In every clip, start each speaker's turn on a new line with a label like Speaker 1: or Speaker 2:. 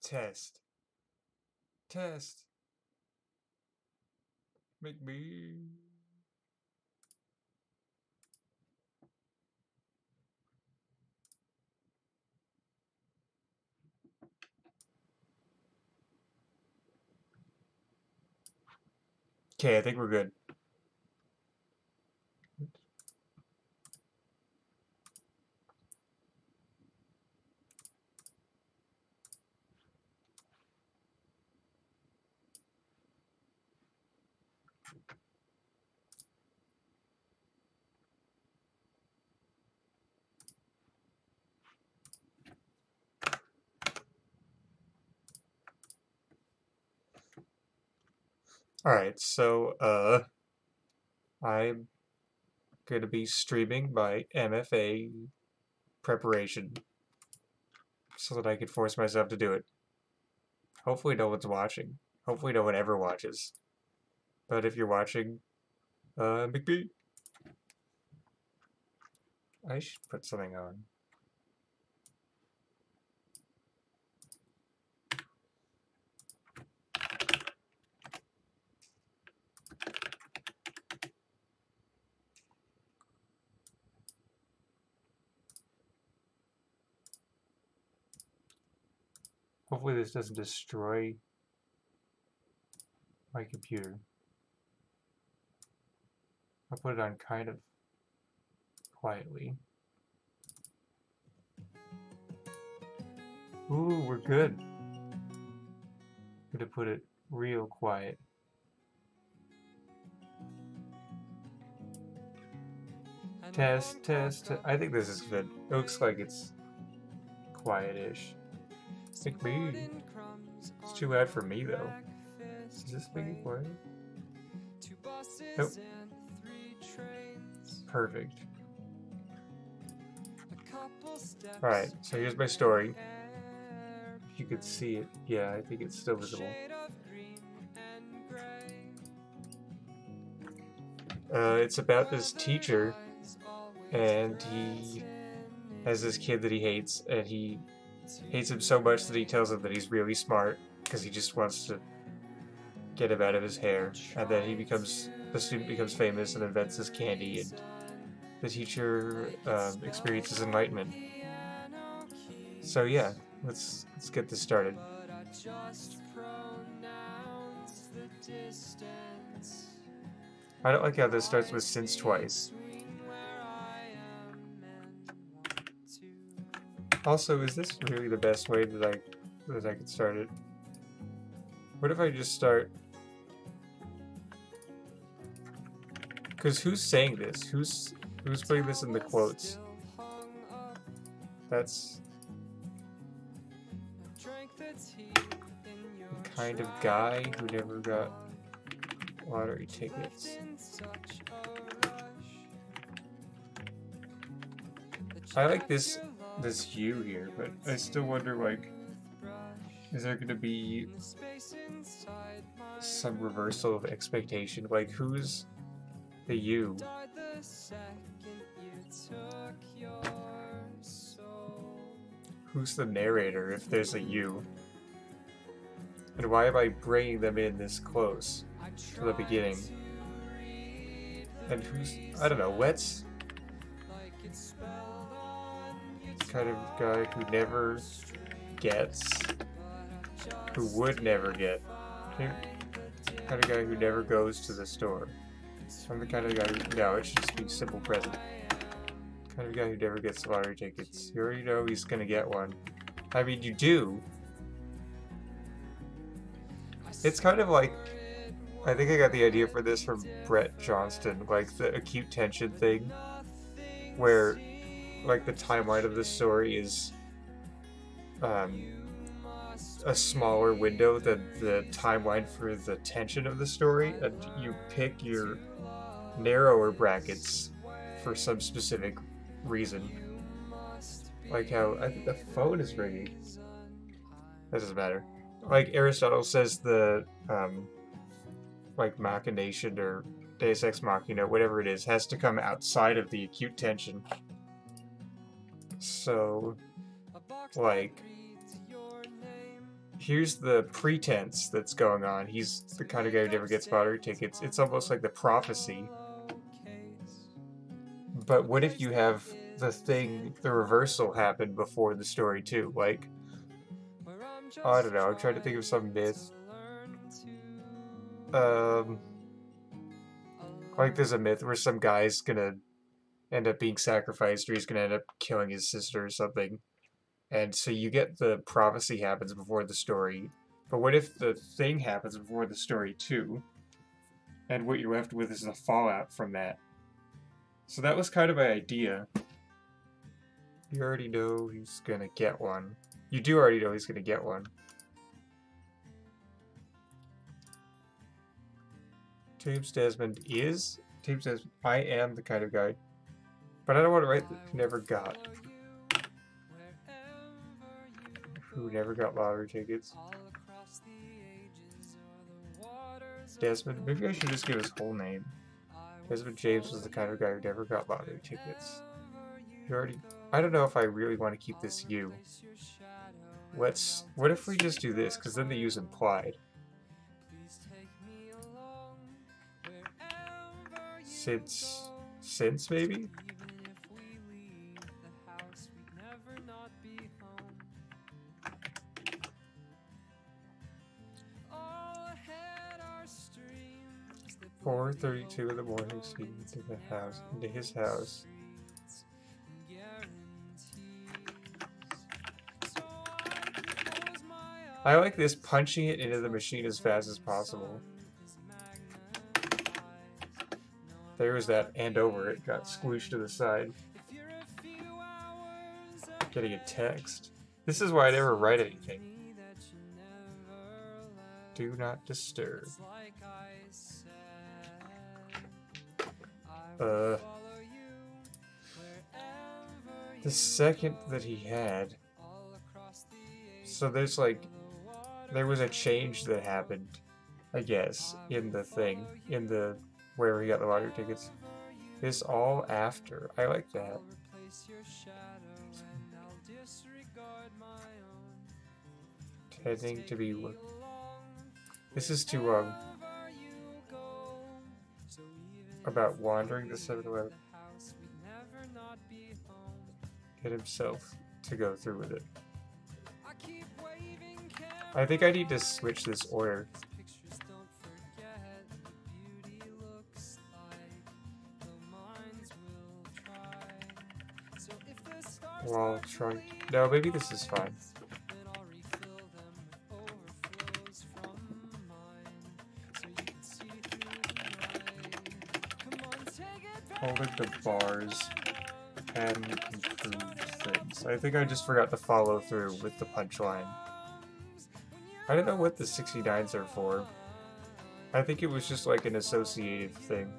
Speaker 1: Test. Test. Make me. Okay, I think we're good. Alright, so, I'm gonna be streaming my MFA preparation so that I can force myself to do it. Hopefully no one's watching. Hopefully no one ever watches. But if you're watching, McBee, I should put something on. Hopefully this doesn't destroy my computer. I'll put it on kind of quietly. Ooh, we're good. I'm gonna put it real quiet. Test, test. I think this is good. It looks like it's quiet-ish. Like me. It's too loud for me though. Is this making it quiet? Nope. Perfect. Alright, so here's my story. If you could see it. Yeah, I think it's still visible. It's about this teacher, and he has this kid that he hates, and he hates him so much that he tells him that he's really smart because he just wants to get him out of his hair. And then the student becomes famous and invents this candy, and the teacher experiences enlightenment. So yeah, let's get this started. I don't like how this starts with since twice. Also, is this really the best way that I could start it? What if I just start? Because who's saying this? Who's putting this in the quotes? That's the kind of guy who never got lottery tickets. I like this you here, but I still wonder, like, is there going to be some reversal of expectation? Like, who's the you? Who's the narrator if there's a you? And why am I bringing them in this close to the beginning? And who's, I don't know, Wet's kind of guy who never gets, who would never get, kind of guy who never goes to the store. I'm the kind of guy who, no, it should just be simple present. Kind of guy who never gets lottery tickets. You already know he's gonna get one. I mean, you do. It's kind of like, I think I got the idea for this from Brett Johnston, like the acute tension thing, where like the timeline of the story is a smaller window than the timeline for the tension of the story, and you pick your narrower brackets for some specific reason. Like how I think the phone is ringing. That doesn't matter. Like Aristotle says, the like machination or Deus Ex Machina, whatever it is, has to come outside of the acute tension. So, like, here's the pretense that's going on. He's the kind of guy who never gets lottery tickets. It's almost like the prophecy. But what if you have the thing, the reversal happen before the story too? Like, I don't know, I'm trying to think of some myth. Like there's a myth where some guy's gonna end up being sacrificed or he's gonna end up killing his sister or something. And so you get the prophecy happens before the story. But what if the thing happens before the story too? And what you're left with is the fallout from that. So that was kind of my idea. You already know he's gonna get one. You do already know he's gonna get one. James Desmond is? James Desmond, I am the kind of guy. But I don't want to write that who never got. Who never got lottery tickets. Desmond, maybe I should just give his whole name. Desmond James was the kind of guy who never got lottery tickets. You already... I don't know if I really want to keep this U. What if we just do this? Because then the U's implied. Since maybe? "4:32 in the morning, Steve into his house. I like this, punching it into the machine as fast as possible. There was that and over it, got squooshed to the side. Getting a text. This is why I never write anything. Do not disturb. The second that he had... So there's like... There was a change that happened, I guess, in the thing. In the... Where he got the lottery tickets. This all after. I like that. Tending to be... This is to, about wandering the 7-Eleven. Get himself to go through with it. I think I need to switch this order. While trying... No, maybe this is fine. Holding the bars and improve things. I think I just forgot to follow through with the punchline. I don't know what the 69s are for. I think it was just like an associated thing.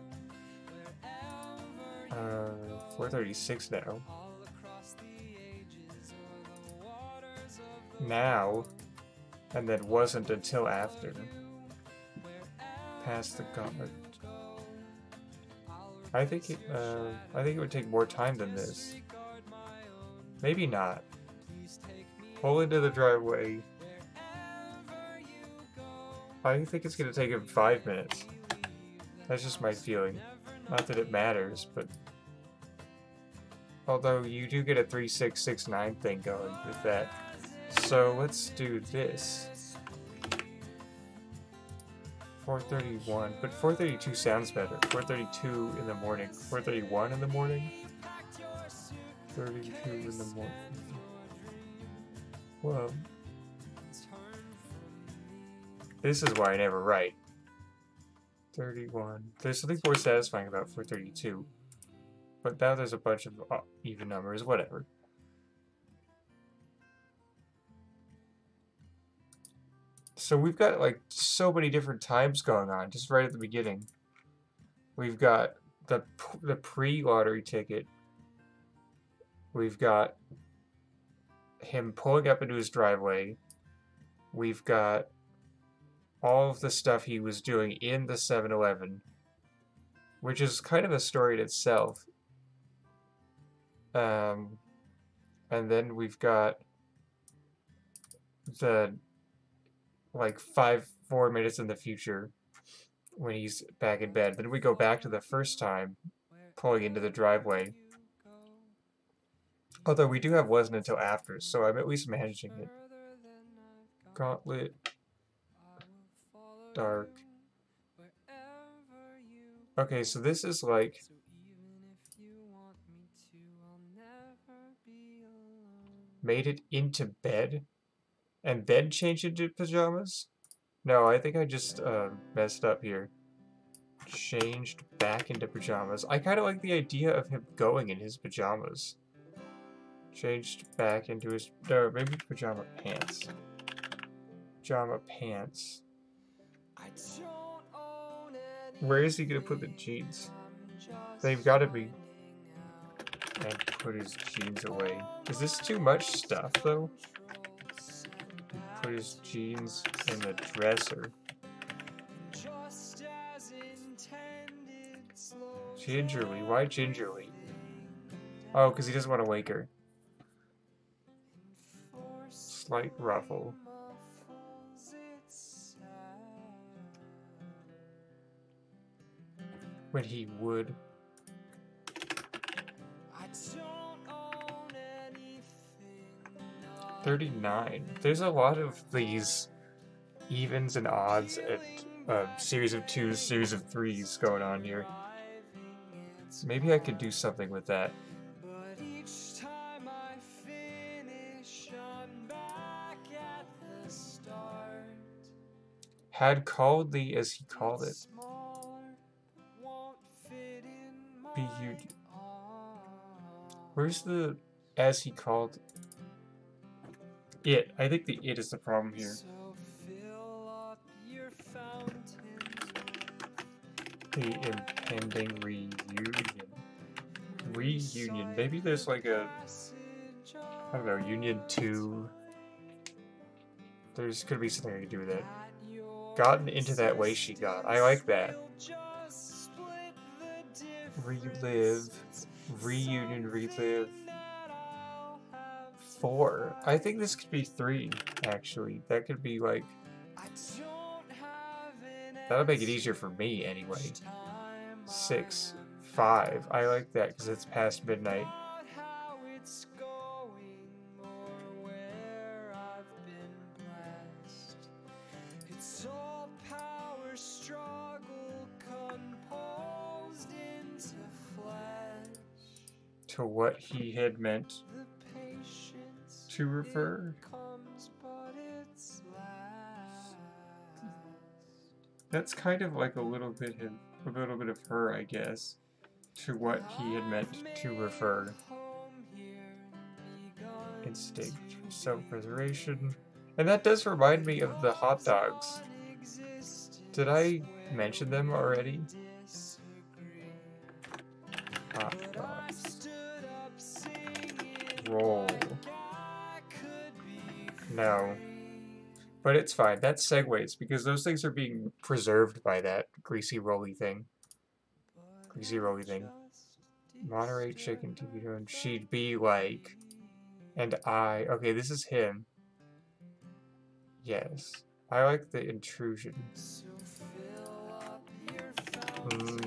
Speaker 1: 4:36 now. Now, and then wasn't until after. Past the gauntlet. I think it would take more time than this. Maybe not. Pull into the driveway. I think it's gonna take him 5 minutes. That's just my feeling. Not that it matters, but... Although you do get a 3669 thing going with that. So let's do this. 4:31, but 4:32 sounds better. 4:32 in the morning. 4:31 in the morning? 32 in the morning. Well, this is why I never write. 31. There's something more satisfying about 4:32. But now there's a bunch of even numbers, whatever. So we've got like so many different times going on just right at the beginning. We've got the pre-lottery ticket. We've got him pulling up into his driveway. We've got all of the stuff he was doing in the 7-Eleven, which is kind of a story in itself. And then we've got the like 4 minutes in the future when he's back in bed. Then we go back to the first time, pulling into the driveway. Although we do have wasn't until after, so I'm at least managing it. Gauntlet. Dark. Okay, so this is like... Made it into bed? And then changed into pajamas? No, I think I just messed up here. Changed back into pajamas. I kind of like the idea of him going in his pajamas. Changed back into his... No, maybe pajama pants. Pajama pants. Where is he gonna put the jeans? They've got to be... And put his jeans away. Is this too much stuff, though? Put his jeans in the dresser. Gingerly? Why gingerly? Oh, because he doesn't want to wake her. Slight ruffle. When he would. 39. There's a lot of these evens and odds at series of 2s, series of 3s going on here. Maybe I could do something with that. Had called thee as he called it. Be you. Where's the as he called it? I think the it is the problem here. The impending reunion. Maybe there's like a, I don't know, Union 2. There's could be something I could do with that. Gotten into that way she got. I like that. Relive. Reunion, relive. 4. I think this could be 3, actually. That could be like... That'll make it easier for me, anyway. 6. 5. I like that, because it's past midnight. To what he had meant to refer. That's kind of like a little bit of her, I guess. To what he had meant to refer. Instinct, self-preservation. And that does remind me of the hot dogs. Did I mention them already? Hot dogs. Roll. No. But it's fine. That segues, because those things are being preserved by that greasy rolly thing. Greasy rolly thing. Monterey chicken TV tone. She'd be like... And I... Okay, this is him. Yes. I like the intrusion.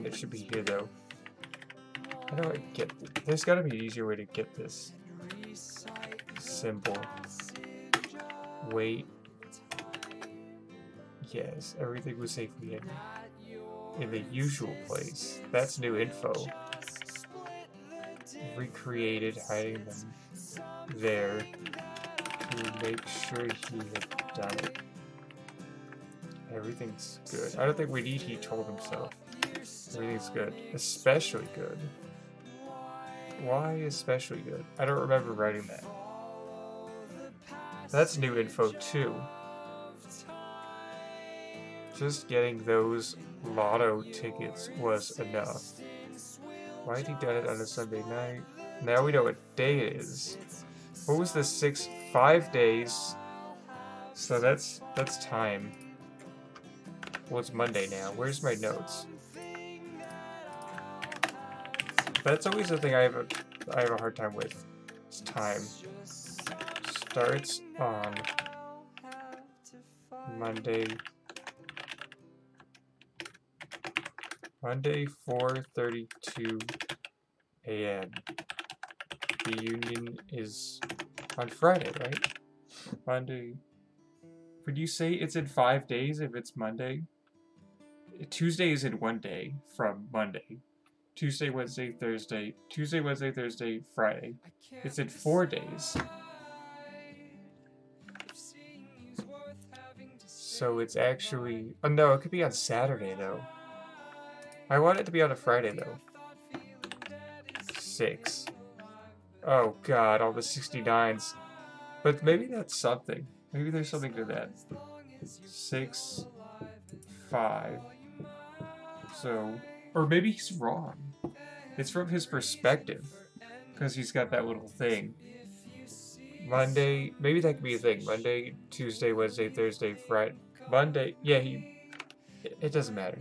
Speaker 1: It should be here, though. How do I get this? There's gotta be an easier way to get this. Simple. Wait. Yes, everything was safely in the usual place. That's new info. Recreated, hiding them there to make sure he had done it. Everything's good. I don't think we need he told himself. Everything's good. Especially good. Why especially good? I don't remember writing that. That's new info too. Just getting those lotto tickets was enough. Why had he done it on a Sunday night? Now we know what day it is. What was the 5 days? So that's time. Well, it's Monday now. Where's my notes? That's always the thing I have a hard time with. It's time. Starts on Monday. Monday, 4:32 a.m. The union is on Friday, right? Monday. Would you say it's in 5 days if it's Monday? Tuesday is in 1 day from Monday. Tuesday, Wednesday, Thursday. Tuesday, Wednesday, Thursday, Friday. It's in 4 days. So it's actually... Oh no, it could be on Saturday though. I want it to be on a Friday though. 6. Oh god, all the 69s. But maybe that's something. Maybe there's something to that. 6, 5. So, or maybe he's wrong. It's from his perspective. Because he's got that little thing. Monday, maybe that could be a thing. Monday, Tuesday, Wednesday, Thursday, Friday. Monday, yeah, it doesn't matter.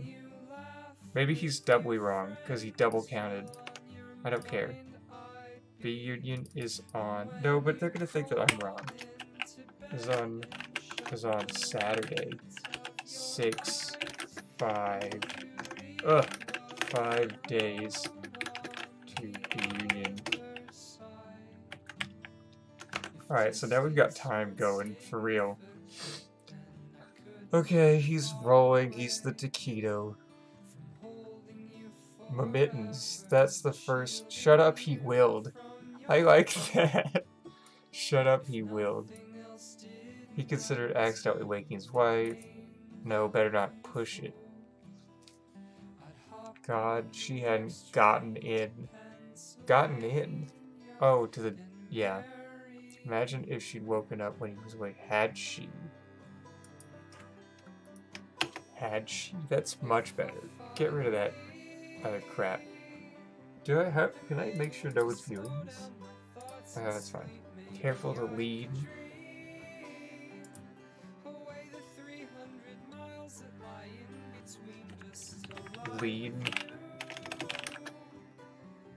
Speaker 1: Maybe he's doubly wrong, because he double counted. I don't care. B union is on. No, but they're gonna think that I'm wrong. Is on Saturday. 6, 5. Ugh. 5 days to B union. Alright, so now we've got time going, for real. Okay, he's rolling, he's the taquito. Mittens, that's the first. Shut up, he willed. I like that. Shut up, he willed. He considered accidentally waking his wife. No, better not push it. God, she hadn't gotten in. Gotten in? Oh, to the... yeah. Imagine if she'd woken up when he was awake. Had she? Had she? That's much better. Get rid of that other crap. Do I have... Can I make sure no one's viewing this? That's fine. Careful to lead. Lead.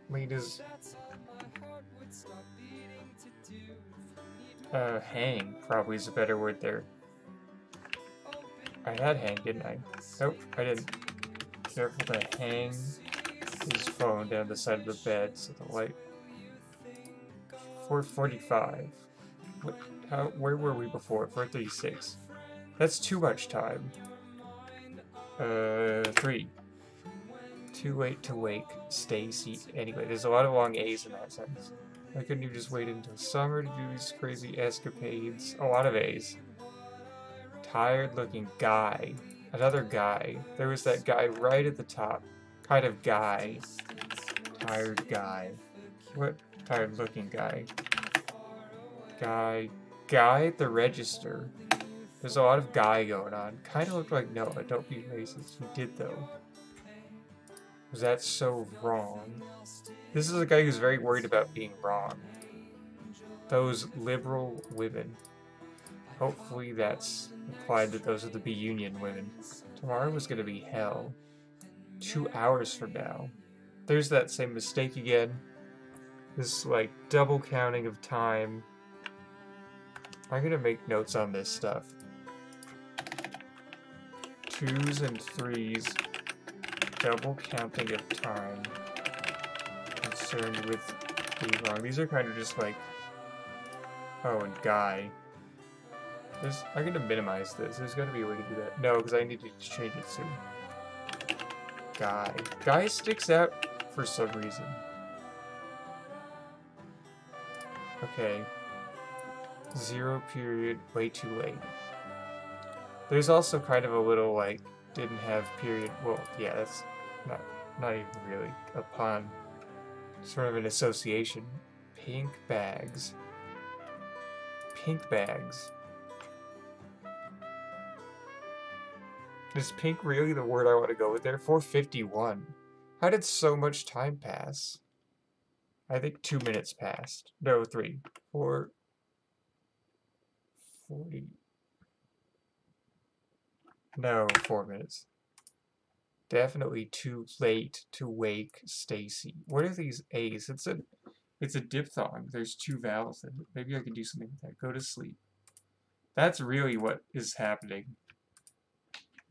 Speaker 1: Lead is... hang probably is a better word there. I had hang, didn't I? Nope, I didn't. Careful to hang his phone down the side of the bed so the light... 4:45. What? How? Where were we before? 4:36. That's too much time. 3. Too late to wake Stacy. Anyway, there's a lot of long A's in that sentence. Why couldn't you just wait until summer to do these crazy escapades? A lot of A's. Tired-looking guy. Another guy. There was that guy right at the top. Kind of guy. Tired guy. What? Tired-looking guy. Guy at the register. There's a lot of guy going on. Kind of looked like Noah. Don't be racist. He did, though. Was that so wrong? This is a guy who's very worried about being wrong. Those liberal women. Hopefully that's implied that those are the B Union women. Tomorrow was going to be hell. 2 hours from now. There's that same mistake again. This, like, double counting of time. I'm going to make notes on this stuff. 2s and 3s. Double counting of time. Concerned with being wrong. These are kind of just like... Oh, and guy. I'm going to minimize this. There's got to be a way to do that. No, because I need to change it soon. Guy. Guy sticks out for some reason. Okay. 0 period. Way too late. There's also kind of a little, like, didn't have period. Well, yeah, that's not even really a pun. Sort of an association. Pink bags. Pink bags. Is pink really the word I want to go with there? 4:51. How did so much time pass? I think 2 minutes passed. No, 3. 4:40. No, 4 minutes. Definitely too late to wake Stacy. What are these A's? It's a diphthong. There's 2 vowels in it. Maybe I can do something with that. Go to sleep. That's really what is happening.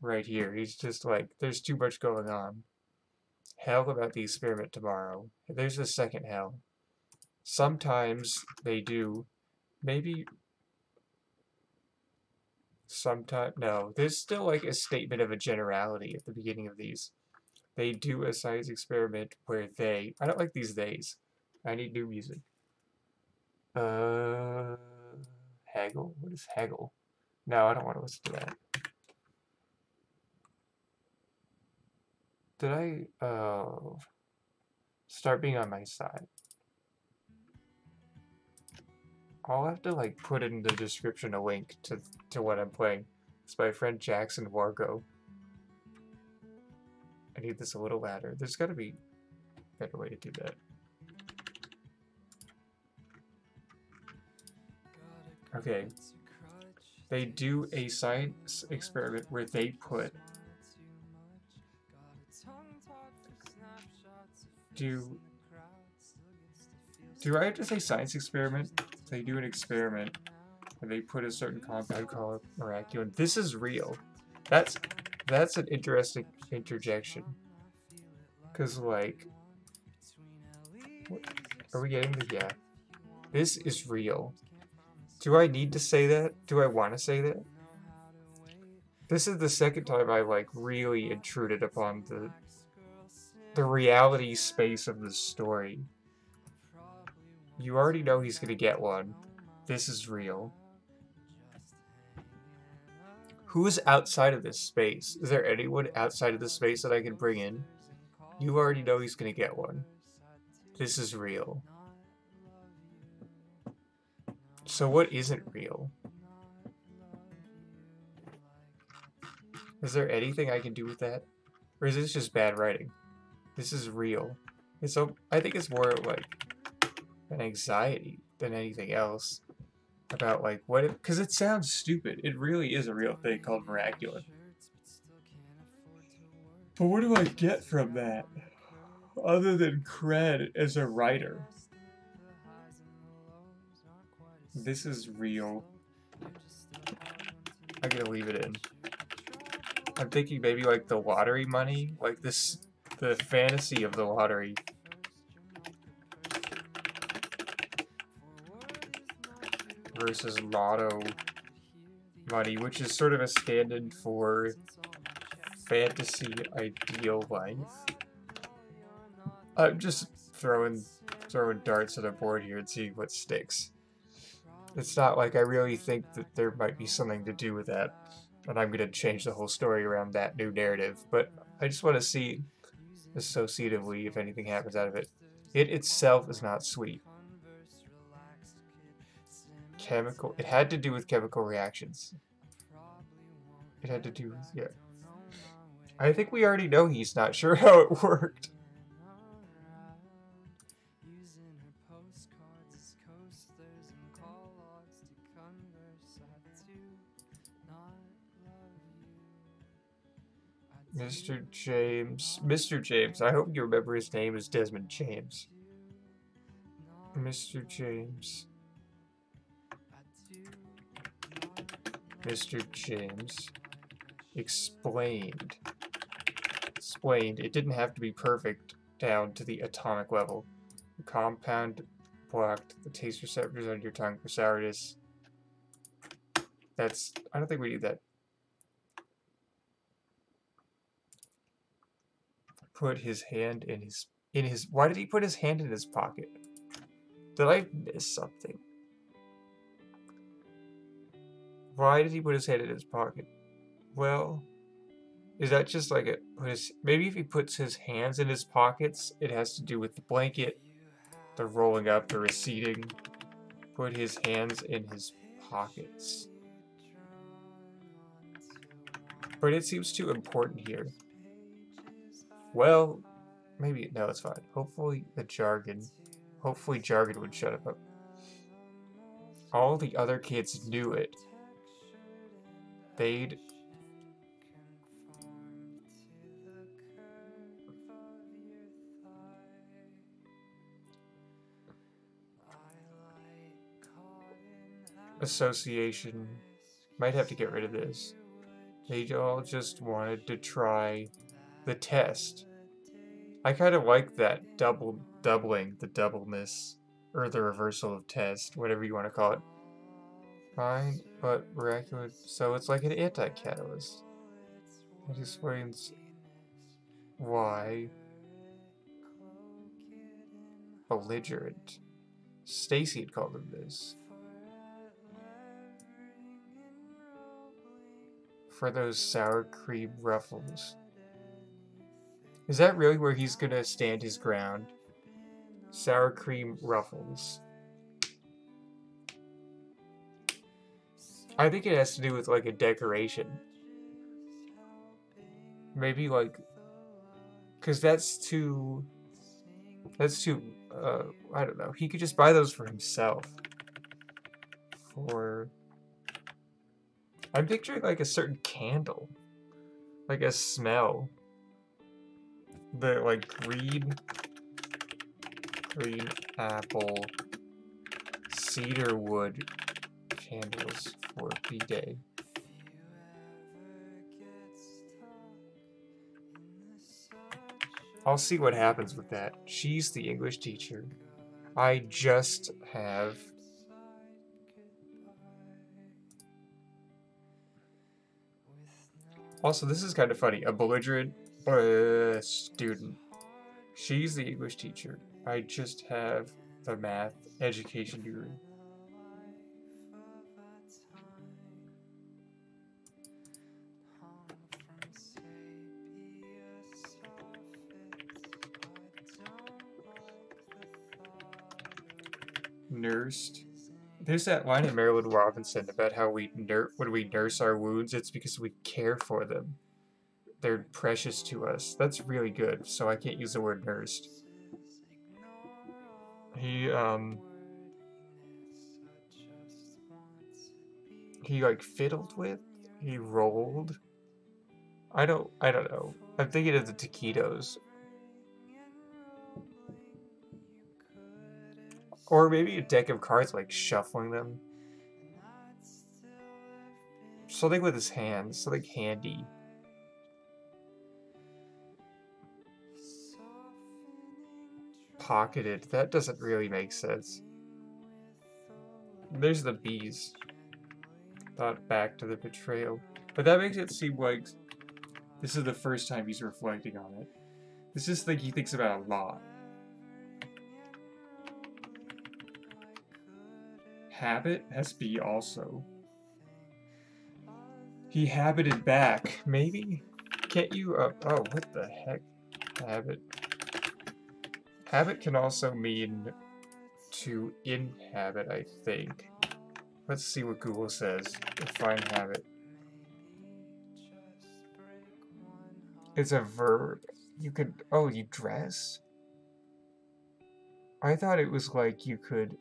Speaker 1: right here. He's just like, there's too much going on. Hell about the experiment tomorrow. There's a second hell. Sometimes they do. Maybe sometime. No, there's still like a statement of a generality at the beginning of these. They do a science experiment where they. I don't like these theys. I need new music. Haggle? What is haggle? No, I don't want to listen to that. Did I, start being on my side? I'll have to, like, put in the description a link to what I'm playing. It's my friend Jackson Wargo. I need this a little louder. There's gotta be a better way to do that. Okay. They do a science experiment where they put... Do I have to say science experiment? They do an experiment and they put a certain compound called miraculin. This is real. That's an interesting interjection. Cause like, what, are we getting the yeah? This is real. Do I need to say that? Do I want to say that? This is the second time I like really intruded upon the reality space of the story. You already know he's gonna get one. This is real. Who's outside of this space? Is there anyone outside of this space that I can bring in? You already know he's gonna get one. This is real. So what isn't real? Is there anything I can do with that? Or is this just bad writing? This is real. I think it's more like an anxiety than anything else about like what if, because it sounds stupid. It really is a real thing called miraculin. But what do I get from that? Other than cred as a writer. This is real. I'm gonna leave it in. I'm thinking maybe like the lottery money, like this, the fantasy of the lottery. Versus lotto money, which is sort of a stand-in for fantasy ideal life. I'm just throwing darts at a board here and seeing what sticks. It's not like I really think that there might be something to do with that, and I'm gonna change the whole story around that new narrative, but I just want to see associatively if anything happens out of it. It itself is not sweet. It had to do with chemical reactions. It had to do with, yeah. I think we already know he's not sure how it worked. Mr. James, I hope you remember his name is Desmond James. Mr. James. Mr. James explained. It didn't have to be perfect down to the atomic level. The compound blocked the taste receptors on your tongue for sourness. I don't think we need that. Put his hand in his, why did he put his hand in his pocket? Did I miss something? Why did he put his hand in his pocket? Well, is that just like maybe if he puts his hands in his pockets, it has to do with the blanket, the rolling up, the receding. Put his hands in his pockets. But it seems too important here. Well, maybe, no, it's fine. Hopefully jargon would shut him up. All the other kids knew it. They'd... Association. Might have to get rid of this. They all just wanted to try the test. I kind of like that doubling, the doubleness, or the reversal of test, whatever you want to call it. Fine, but miraculous. So it's like an anti-catalyst. That explains why belligerent. Stacy had called him this. For those sour cream ruffles. Is that really where he's gonna stand his ground? Sour cream ruffles. I think it has to do with like a decoration. Maybe like, cause that's too, I don't know. He could just buy those for himself. I'm picturing like a certain candle. Like a smell. The like green apple cedar wood candles for B-Day. I'll see what happens with that. She's the English teacher. I just have... Also, this is kind of funny. A belligerent student. She's the English teacher. I just have the math education degree. Nursed. There's that line in Marilyn Robinson about how when we nurse our wounds, it's because we care for them. They're precious to us. That's really good, so I can't use the word nursed. He like fiddled with? He rolled? I don't know. I'm thinking of the taquitos. Or maybe a deck of cards, like shuffling them. Something with his hands, something handy. Pocketed, that doesn't really make sense. There's the bees. Thought back to the betrayal. But that makes it seem like this is the first time he's reflecting on it. It's just like he thinks about it a lot. Habit has B also. He habited back. Maybe? Can't you, oh, what the heck? Habit. Habit can also mean to inhabit, I think. Let's see what Google says. Define habit. It's a verb. You could, oh, you dress? I thought it was like you could,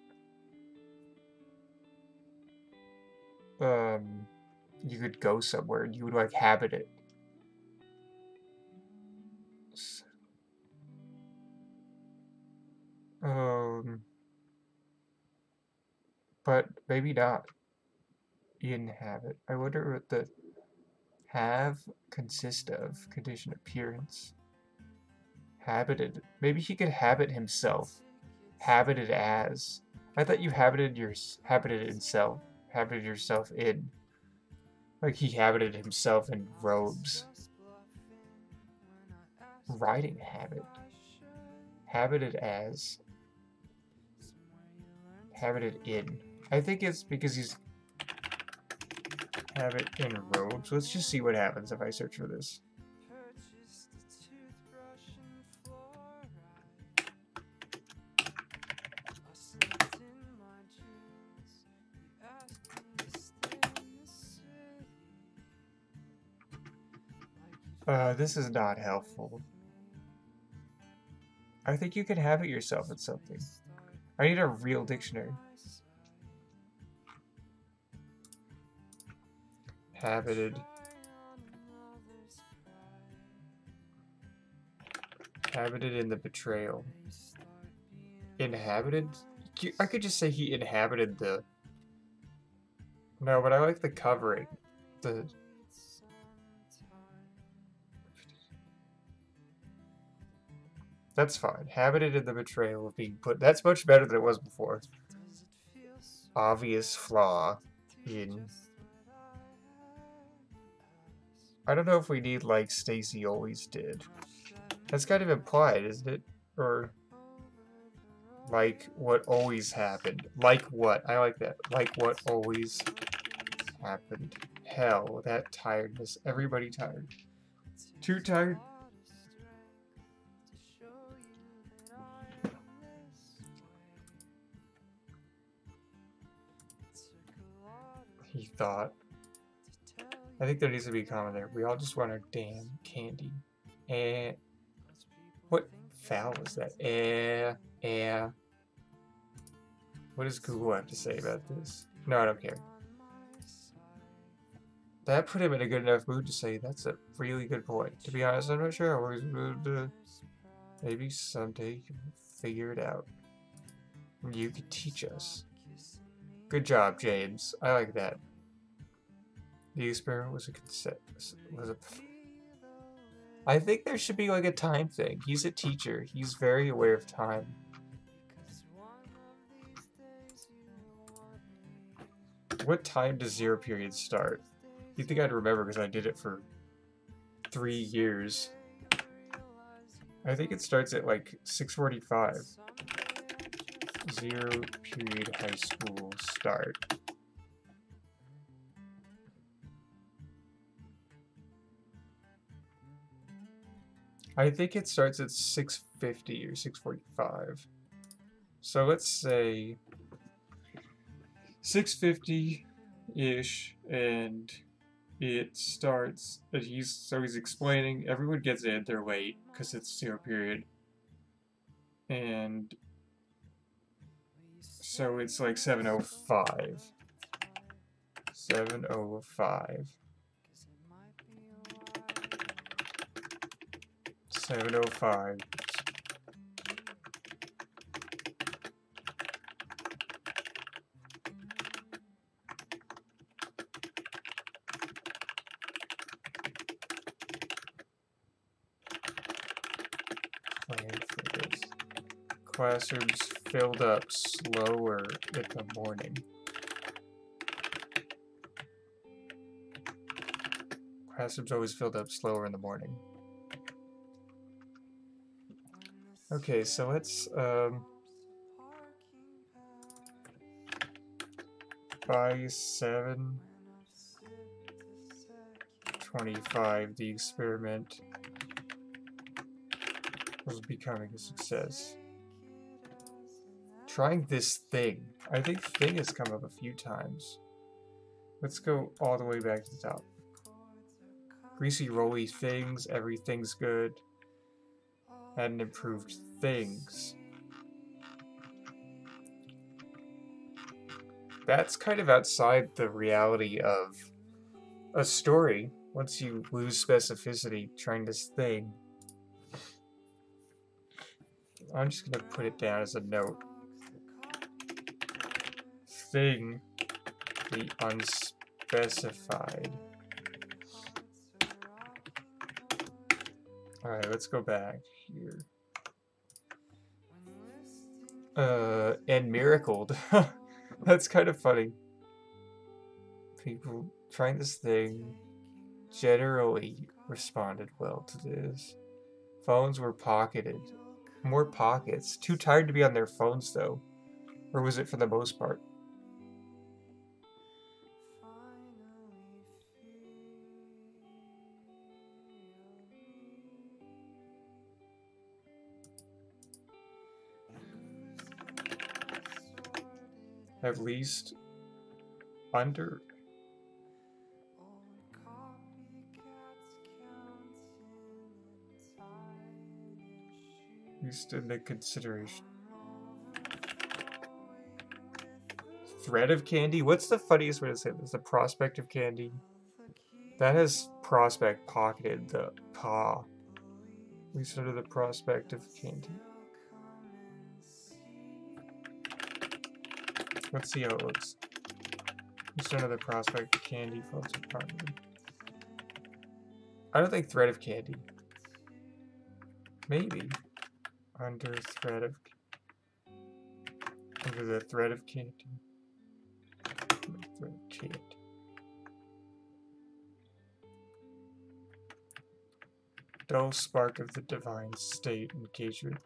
Speaker 1: you could go somewhere and you would like habit it. But maybe not. Inhabit. I wonder what the have consist of. Condition appearance. Habited. Maybe he could habit himself. Habited as. I thought you habited yourself in. Like he habited himself in robes. Riding habit. Habited as. Habited in. I think it's because he's habit in robes. Let's just see what happens if I search for this. This is not helpful. I think you can habit yourself in something. I need a real dictionary. Habited. Habited in the betrayal. Inhabited? I could just say he inhabited the... No, but I like the covering. That's fine. Habited in the betrayal of being put. That's much better than it was before. Obvious flaw in. I don't know if we need like Stacy always did. That's kind of implied, isn't it? Or like what always happened. Like what? I like that. Like what always happened. Hell, that tiredness. Everybody tired. Too tired. He thought. I think there needs to be a comment there. We all just want our damn candy. Eh. What foul was that? What does Google have to say about this? No, I don't care. That put him in a good enough mood to say that's a really good point. To be honest, I'm not sure how we're maybe someday you will figure it out. You could teach us. Good job, James. I like that. The experiment was a I think there should be like a time thing. He's a teacher. He's very aware of time. What time does zero period start? You think I'd remember because I did it for 3 years. I think it starts at like 6:45. Zero period high school start. I think it starts at 6:50 or 6:45. So let's say 6:50-ish, and it starts. He's explaining. Everyone gets in. They're late because it's zero period, and so it's like 7:05. 7:05. 7:05. Plan for this. Classrooms filled up slower in the morning. Classrooms always filled up slower in the morning. Okay, so let's by 7:25 the experiment was becoming a success. Trying this thing. I think thing has come up a few times. Let's go all the way back to the top. Greasy rolly things, everything's good. And improved things. That's kind of outside the reality of a story. Once you lose specificity trying this thing. I'm just gonna put it down as a note. Thing, the unspecified. Alright, let's go back here. And miracled. That's kind of funny. People trying this thing generally responded well to this. Phones were pocketed. More pockets. Too tired to be on their phones, though. Or was it for the most part? At least under. At least in the consideration. Threat of candy? What's the funniest way to say this? The prospect of candy? That has prospect pocketed the paw. At least under the prospect of candy. Let's see how it looks. Just another prospect of candy floats apart. I don't think threat of candy. Maybe. Under threat of... Under the threat of candy. Under threat of candy. Dull spark of the divine state engagement.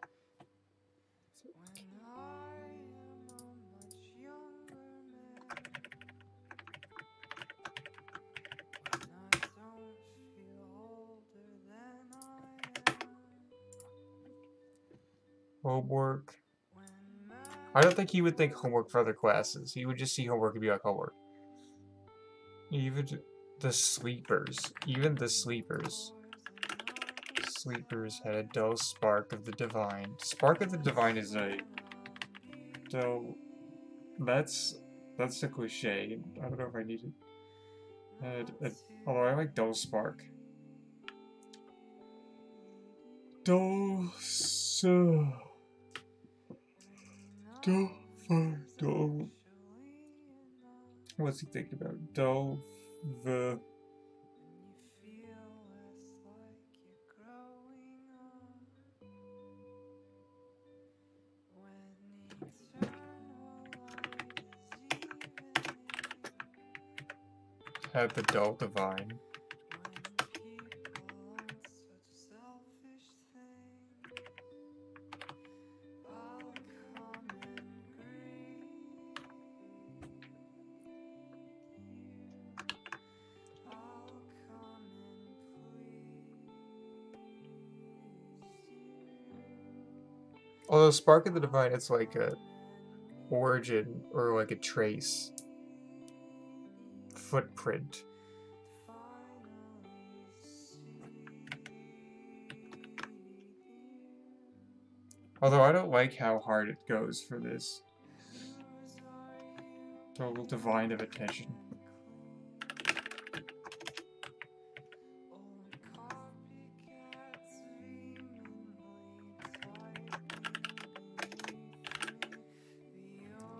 Speaker 1: Homework. I don't think he would think homework for other classes. He would just see homework and be like, homework. Even the sleepers. Even the sleepers. Sleepers had a dull spark of the divine. Spark of the divine is a dull... That's a cliche. I don't know if I need it. Although I like dull spark. Dull... Dull... What's he thinking about? Dull... The... Had the dull divine. Although Spark of the Divine, it's like a origin or like a trace. Footprint. Although I don't like how hard it goes for this. Total divine of attention.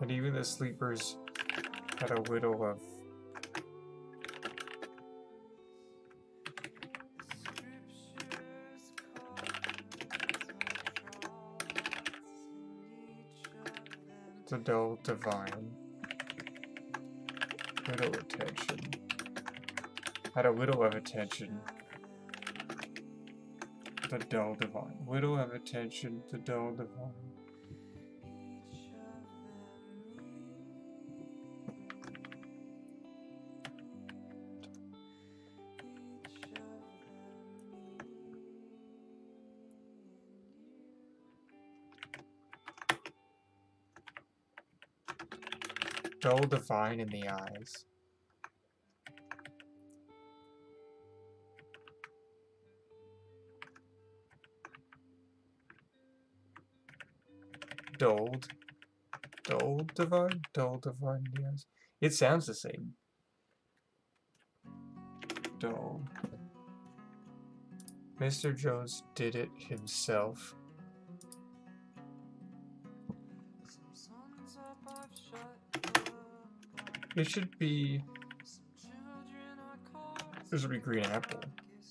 Speaker 1: And even the sleepers had a little of... the dull divine. Little attention. Had a little of attention. The dull divine. Little of attention, the dull divine. Dull divine in the eyes. Dulled. Dull divine? Dull divine in the eyes. It sounds the same. Dull. Mr. Jones did it himself. It should be... This would be green apple.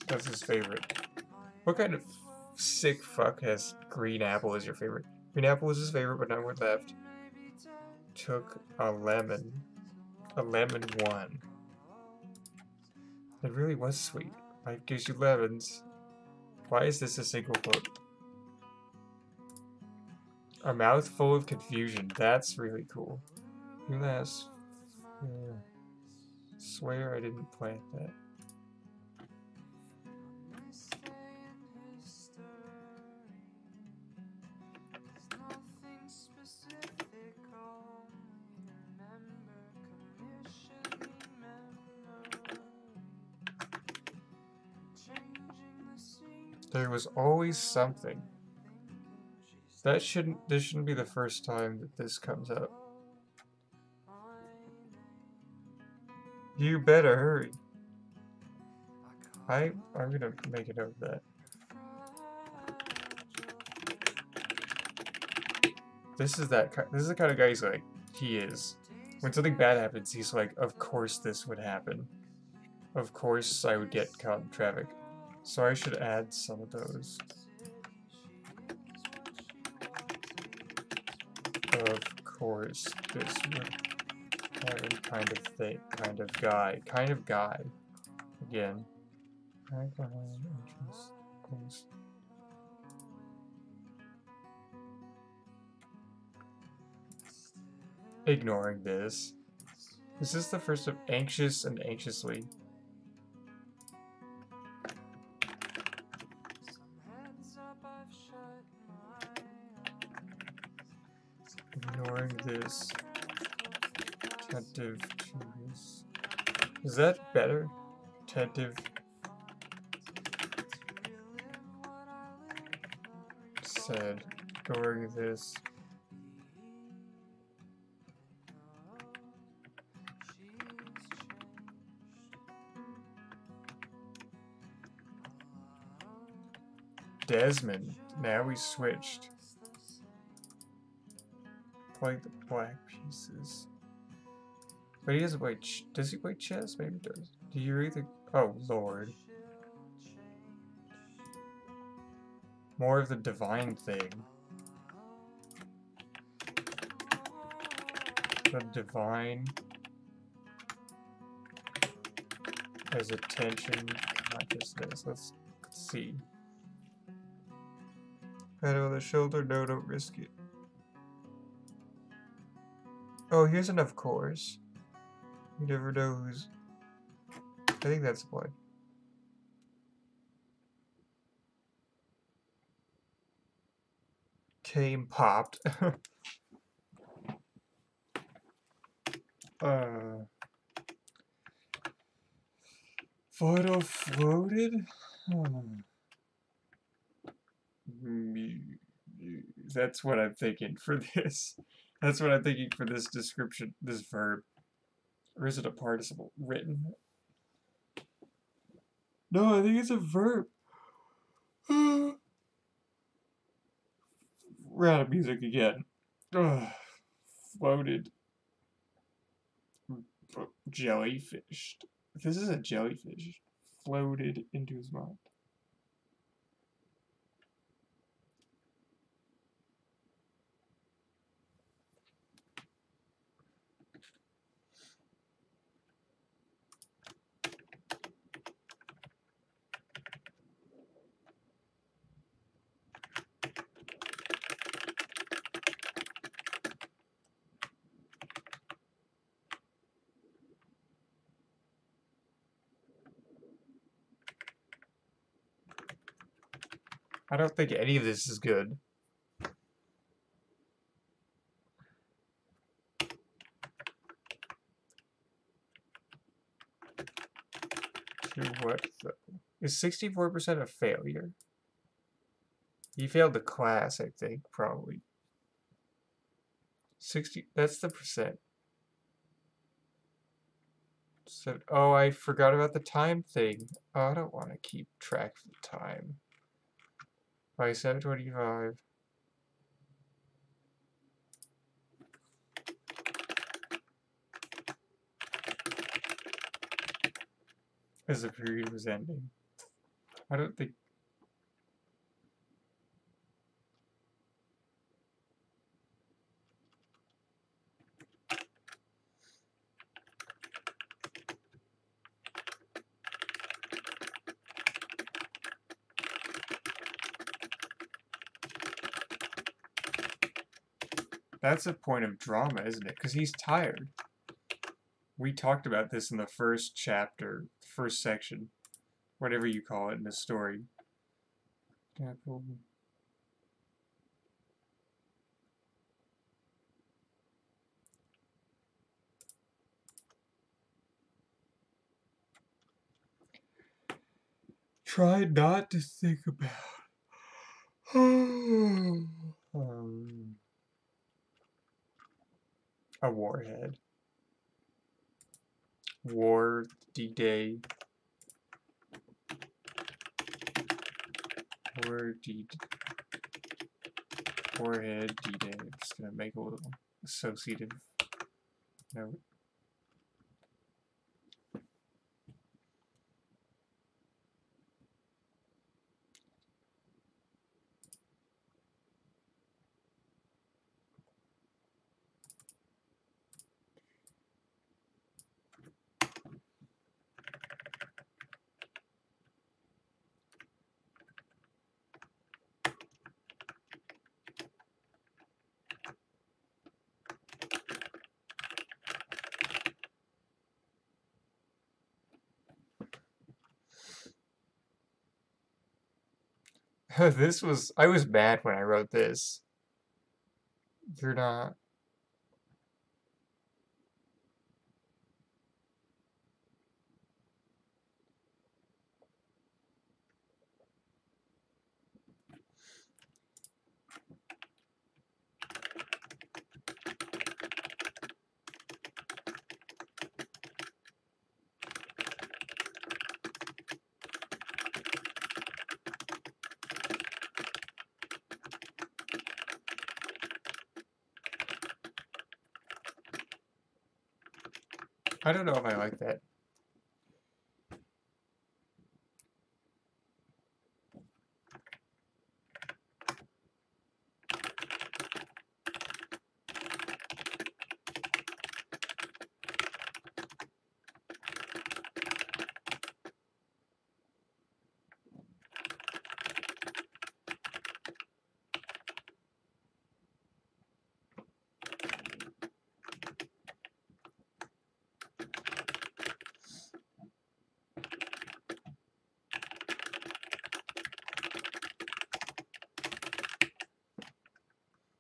Speaker 1: That's his favorite. What kind of sick fuck has green apple as your favorite? Green apple was his favorite, but none were left. Took a lemon. A lemon won. It really was sweet. Life gives you lemons. Why is this a single quote? A mouth full of confusion. That's really cool. You last... Swear I didn't plant that. There was always something. This shouldn't be the first time that this comes up. You better hurry. I'm gonna make a note of that. This is the kind of guy he is. When something bad happens, he's like, of course this would happen. Of course I would get caught in traffic. So I should add some of those. Of course, this kind of thing, kind of guy. Again. Ignoring this. This is the first of anxious and anxiously. Ignoring this. Attentive to this. Is that better? Attentive. Said. Ignoring this. Desmond. Now we switched. Play the black pieces. But he doesn't play. Does he play chess? Maybe he does. Do you read the? Oh Lord. More of the divine thing. The divine as attention consciousness. Let's see. Pat on the shoulder. No, don't risk it. Oh, here's an of course. You never know who's. I think that's why. Came popped. Photo floated? That's what I'm thinking for this. That's what I'm thinking for this description, this verb. Or is it a participle? Written? No, I think it's a verb. We're out of music again. Floated. Jellyfish. This is a jellyfish. Floated into his mind. I don't think any of this is good. To what though? Is 64% a failure? He failed the class, I think, probably. 60, that's the percent. So, oh, I forgot about the time thing. Oh, I don't want to keep track of the time. By 7:25. As the period was ending. I don't think. That's a point of drama, isn't it? Because he's tired. We talked about this in the first chapter, first section, whatever you call it in the story. Try not to think about a warhead. War, D-Day. War, Warhead, D-Day. I'm just gonna make a little associative note. I was mad when I wrote this. You're not. I don't know if I like that.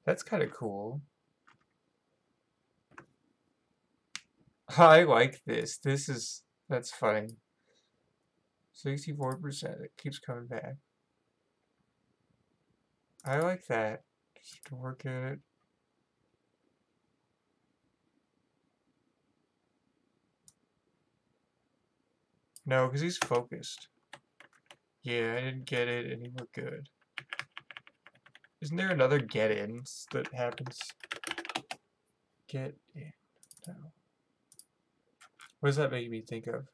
Speaker 1: That's kind of cool. I like this. That's funny. 64%. It keeps coming back. I like that. Just to work it. No, because he's focused. Yeah, I didn't get it, and he looked good. Isn't there another get-ins that happens? Get in. No. What does that make me think of?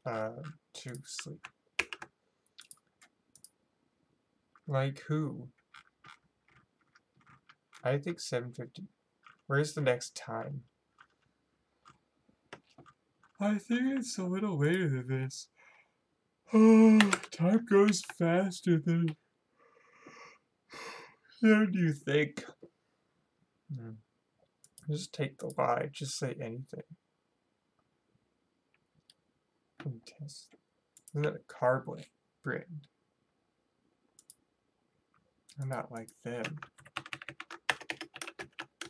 Speaker 1: To sleep. Like who? I think 7:50. Where's the next time? I think it's a little later than this. Time goes faster than you think. Just take the lie. Just say anything. Test. Isn't that a car brand? I'm not like them.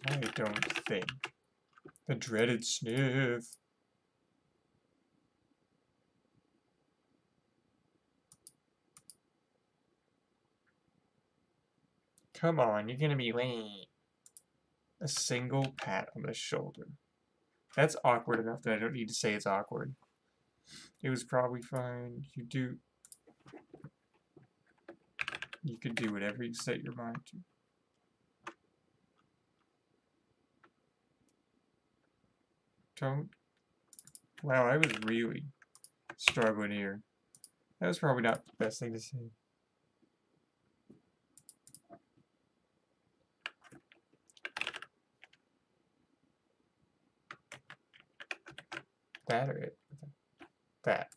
Speaker 1: I don't think. The dreaded sniff. Come on, you're gonna be late. A single pat on the shoulder. That's awkward enough that I don't need to say it's awkward. It was probably fine. You could do whatever you set your mind to. Don't. Wow, I was really struggling here. That was probably not the best thing to say. That or it? That.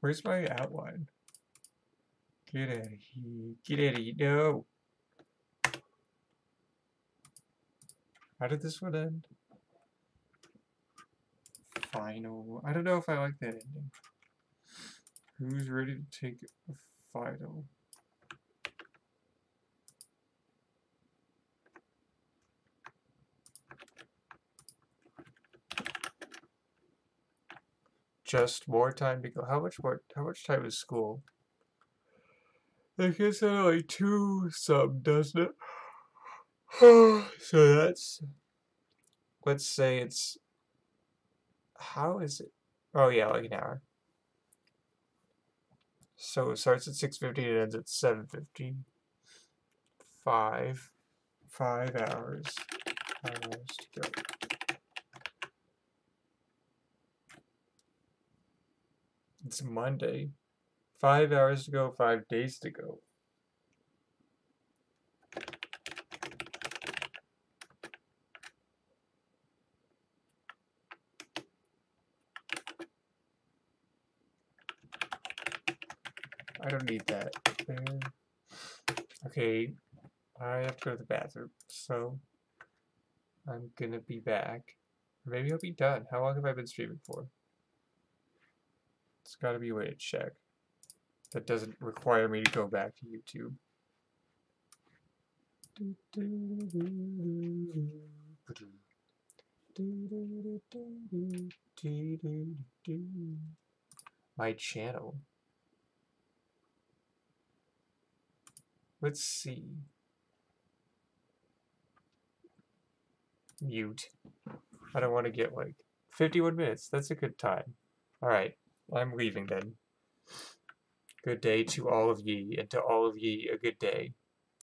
Speaker 1: Where's my outline? Get out of here. Get out of here. No. How did this one end? Final. I don't know if I like that ending. Who's ready to take a final? Just more time to go. How much time is school? I guess I like 2 some, doesn't it? So that's, let's say it's, how is it? Oh yeah, like an hour. So it starts at 6:50 and ends at 7:50. 5 hours. 5 hours to go. It's Monday. 5 hours to go, 5 days to go. don't need that. Okay, I have to go to the bathroom, so I'm gonna be back. Or maybe I'll be done. How long have I been streaming for? It's gotta be a way to check. That doesn't require me to go back to YouTube. My channel. Let's see. Mute. I don't want to get like 51 minutes. That's a good time. Alright, I'm leaving then. Good day to all of ye, and to all of ye a good day.